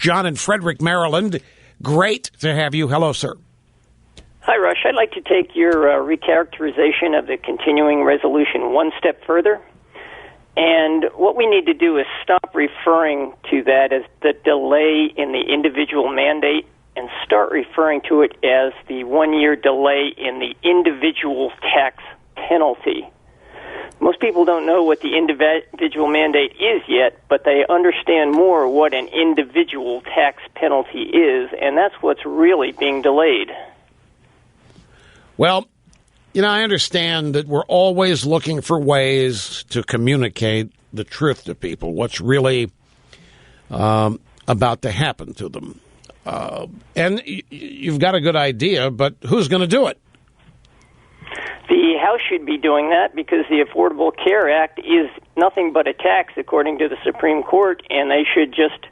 John in Frederick, Maryland. Great to have you. Hello, sir. Hi, Rush. I'd like to take your recharacterization of the continuing resolution one step further. And what we need to do is stop referring to that as the delay in the individual mandate and start referring to it as the 1-year delay in the individual tax penalty. Most people don't know what the individual mandate is yet, but they understand more what an individual tax penalty is, and that's what's really being delayed. Well, I understand that we're always looking for ways to communicate the truth to people, what's really about to happen to them. And you've got a good idea, but who's going to do it? The House should be doing that because the Affordable Care Act is nothing but a tax, according to the Supreme Court, and they should just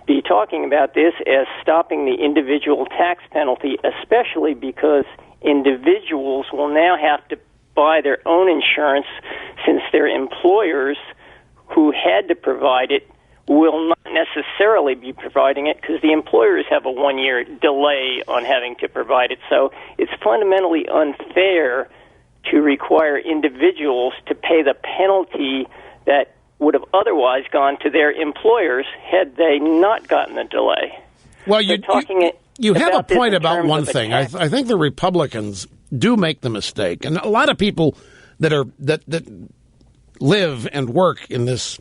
be talking about this as stopping the individual tax penalty, especially because individuals will now have to buy their own insurance since their employers who had to provide it will not necessarily be providing it because the employers have a 1-year delay on having to provide it. So it's fundamentally unfair to require individuals to pay the penalty that would have otherwise gone to their employers had they not gotten the delay. Well, you have a point about one thing. I think the Republicans do make the mistake, and a lot of people that live and work in this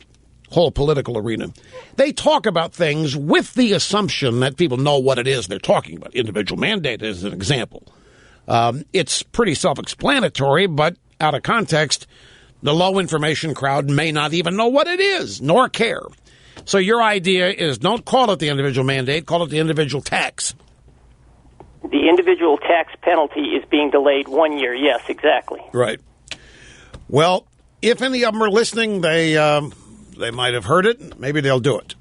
whole political arena, they talk about things with the assumption that people know what it is they're talking about. Individual mandate is an example. It's pretty self-explanatory, but out of context, the low-information crowd may not even know what it is, nor care. So your idea is don't call it the individual mandate, call it the individual tax. The individual tax penalty is being delayed 1 year. Yes, exactly. Right. Well, if any of them are listening, they might have heard it. Maybe they'll do it.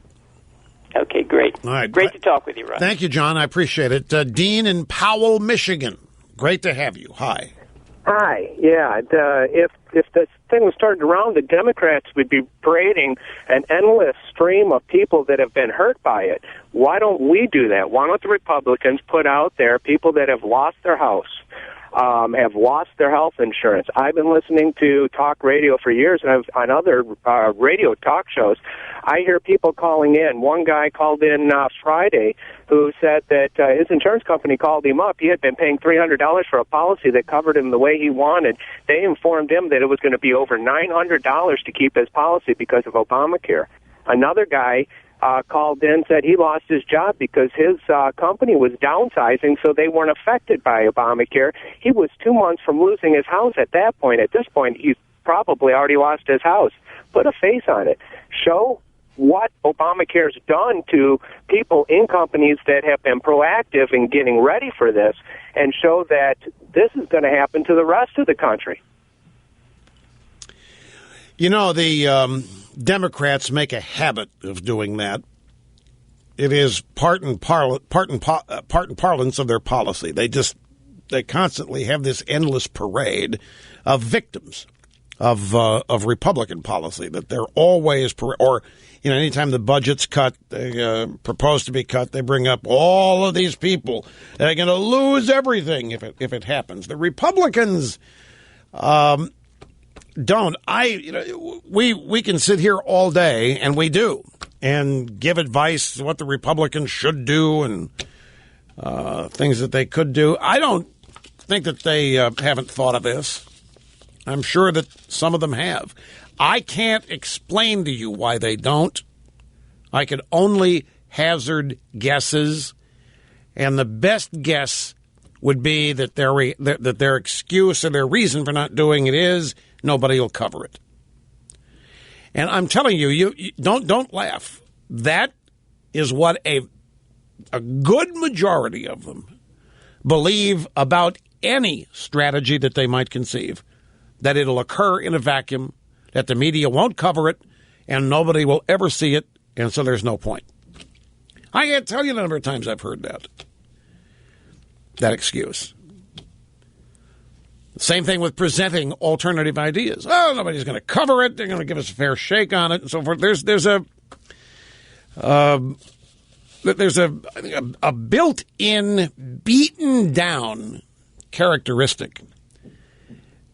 Okay, great. All right. Great to talk with you, Russ. Thank you, John. I appreciate it. Dean in Powell, Michigan. Great to have you. Hi. Hi. Yeah. If this thing was started around, the Democrats would be parading an endless stream of people that have been hurt by it. Why don't we do that? Why don't the Republicans put out there people that have lost their house, have lost their health insurance? I've been listening to talk radio for years, and on other radio talk shows, I hear people calling in. One guy called in Friday who said that his insurance company called him up. He had been paying $300 for a policy that covered him the way he wanted. They informed him that it was going to be over $900 to keep his policy because of Obamacare. Another guy called in, said he lost his job because his company was downsizing, so they weren't affected by Obamacare. He was 2 months from losing his house at that point. At this point, he's probably already lost his house. Put a face on it. Show what Obamacare's done to people in companies that have been proactive in getting ready for this, and show that this is going to happen to the rest of the country. You know, the Democrats make a habit of doing that. It is part and parlance of their policy. They constantly have this endless parade of victims of Republican policy, that they're always anytime the budget's cut, they propose to be cut, they bring up all of these people that are going to lose everything if it happens. The Republicans don't. We can sit here all day, and we do, and give advice what the Republicans should do and things that they could do. I don't think that they haven't thought of this. I'm sure that some of them have. I can't explain to you why they don't. I can only hazard guesses, and the best guess would be that their excuse or their reason for not doing it is nobody will cover it. And I'm telling you, you don't laugh. That is what a good majority of them believe about any strategy that they might conceive, that it'll occur in a vacuum, that the media won't cover it, and nobody will ever see it, and so there's no point. I can't tell you the number of times I've heard that excuse. Same thing with presenting alternative ideas. Oh, nobody's going to cover it. They're going to give us a fair shake on it and so forth. There's a there's a built-in, beaten-down characteristic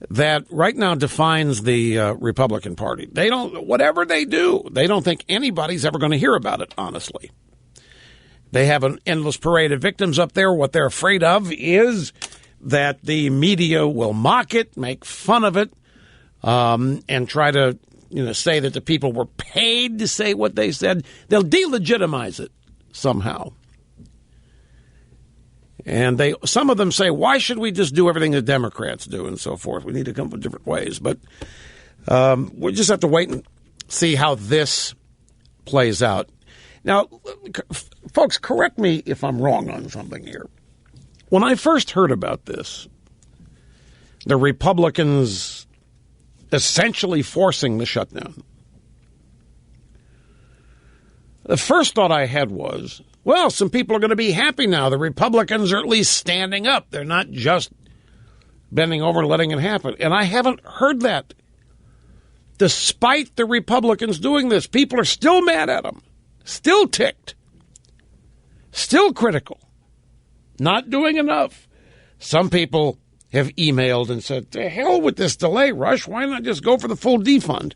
that right now defines the Republican Party. They don't, whatever they do, they don't think anybody's ever going to hear about it, honestly. They have an endless parade of victims up there. What they're afraid of is that the media will mock it, make fun of it, and try to, say that the people were paid to say what they said. They'll delegitimize it somehow. And some of them say, why should we just do everything the Democrats do and so forth? We need to come up with different ways. But we just have to wait and see how this plays out. Now, folks, correct me if I'm wrong on something here. When I first heard about this, the Republicans essentially forcing the shutdown, the first thought I had was, well, some people are going to be happy now. The Republicans are at least standing up. They're not just bending over and letting it happen. And I haven't heard that. Despite the Republicans doing this, people are still mad at them, still ticked, still critical, not doing enough. Some people have emailed and said, to hell with this delay, Rush. Why not just go for the full defund?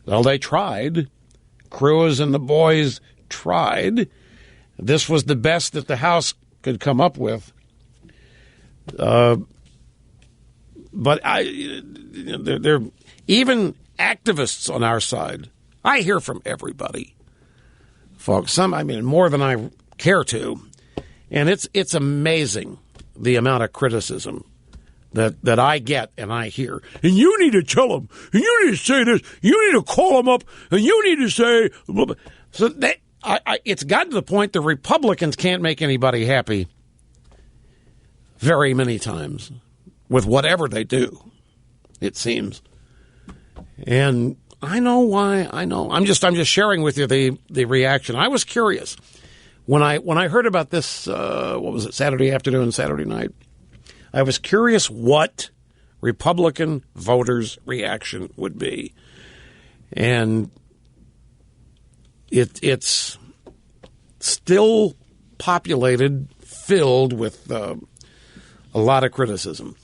Well, they tried. Cruz and the boys tried. This was the best that the House could come up with. But they're even activists on our side. I hear from everybody, folks. More than I care to. And it's amazing the amount of criticism that I get and I hear. And you need to tell them. And you need to say this. You need to call them up. And you need to say. So it's gotten to the point the Republicans can't make anybody happy very many times with whatever they do, it seems. And I know why. I know. I'm just sharing with you the reaction. I was curious when I heard about this. What was it? Saturday afternoon, Saturday night. I was curious what Republican voters' reaction would be, and it's still populated, filled with a lot of criticism.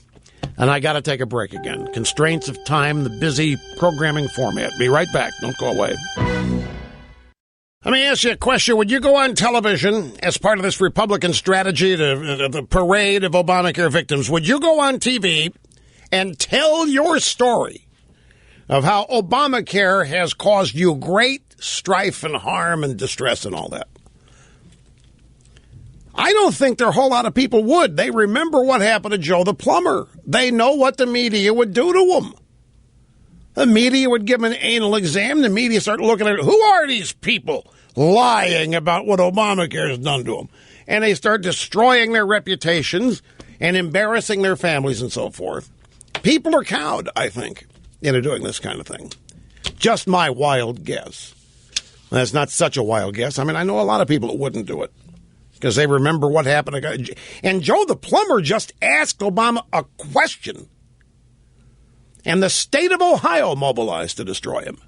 And I got to take a break again. Constraints of time, the busy programming format. Be right back. Don't go away. Let me ask you a question. Would you go on television as part of this Republican strategy to the parade of Obamacare victims? Would you go on TV and tell your story of how Obamacare has caused you great strife and harm and distress and all that? I don't think there are a whole lot of people would. They remember what happened to Joe the plumber. They know what the media would do to him. The media would give him an anal exam. The media started looking at, who are these people lying about what Obamacare has done to them? And they start destroying their reputations and embarrassing their families and so forth. People are cowed, I think, into doing this kind of thing. Just my wild guess. That's not such a wild guess. I know a lot of people that wouldn't do it because they remember what happened. And Joe the plumber just asked Obama a question. And the state of Ohio mobilized to destroy him.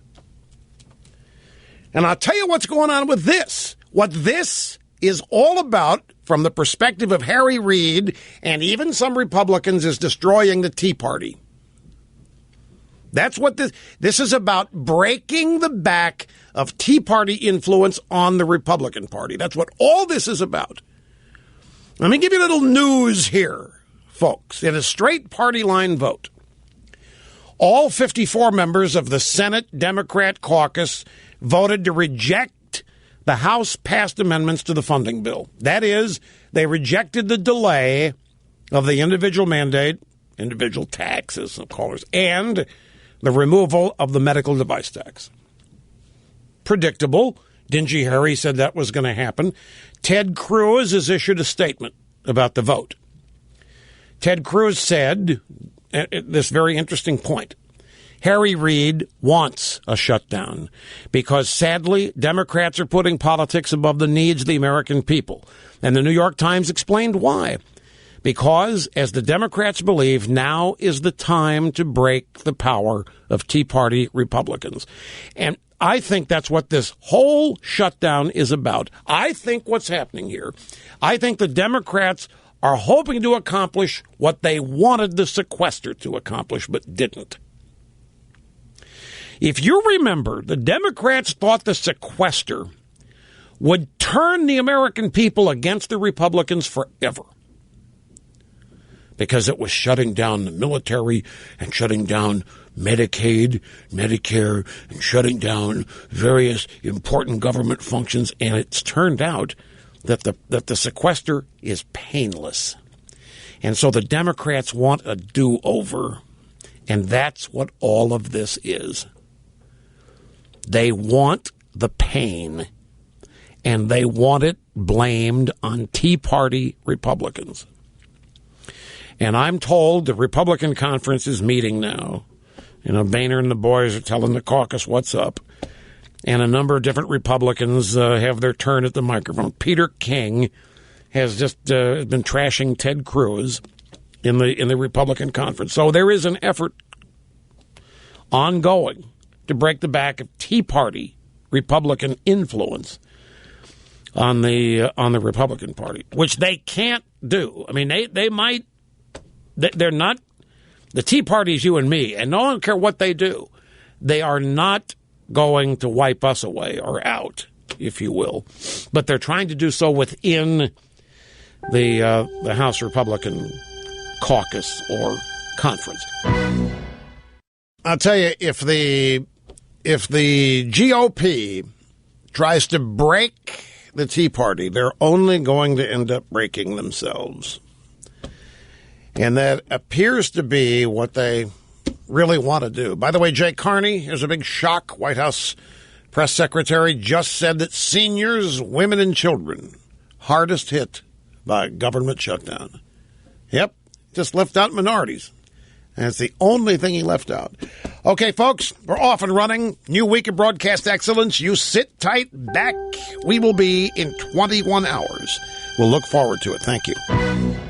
And I'll tell you what's going on with this. What this is all about, from the perspective of Harry Reid and even some Republicans, is destroying the Tea Party. That's what this is about, breaking the back of Tea Party influence on the Republican Party. That's what all this is about. Let me give you a little news here, folks. In a straight party line vote, all 54 members of the Senate Democrat caucus voted to reject the House-passed amendments to the funding bill. That is, they rejected the delay of the individual mandate, individual tax, as some callers, and the removal of the medical device tax. Predictable. Dingy Harry said that was going to happen. Ted Cruz has issued a statement about the vote. Ted Cruz said this very interesting point. Harry Reid wants a shutdown because, sadly, Democrats are putting politics above the needs of the American people. And the New York Times explained why. Because, as the Democrats believe, now is the time to break the power of Tea Party Republicans. And I think that's what this whole shutdown is about. I think what's happening here, I think the Democrats are hoping to accomplish what they wanted the sequester to accomplish but didn't. If you remember, the Democrats thought the sequester would turn the American people against the Republicans forever, because it was shutting down the military and shutting down Medicaid, Medicare, and shutting down various important government functions. And it's turned out that the sequester is painless. And so the Democrats want a do-over. And that's what all of this is. They want the pain. And they want it blamed on Tea Party Republicans. And I'm told the Republican conference is meeting now. You know, Boehner and the boys are telling the caucus what's up. And a number of different Republicans have their turn at the microphone. Peter King has just been trashing Ted Cruz in the Republican conference. So there is an effort ongoing to break the back of Tea Party Republican influence on the Republican Party, which they can't do. I mean, they might. They're not. The Tea Party is you and me, and no one care what they do. They are not going to wipe us away or out, if you will. But they're trying to do so within the House Republican caucus or conference. I'll tell you, if the GOP tries to break the Tea Party, they're only going to end up breaking themselves. And that appears to be what they really want to do. By the way, Jay Carney, here's a big shock. White House press secretary just said that seniors, women, and children hardest hit by government shutdown. Yep, just left out minorities. And it's the only thing he left out. Okay, folks, we're off and running. New week of broadcast excellence. You sit tight. Back we will be in 21 hours. We'll look forward to it. Thank you.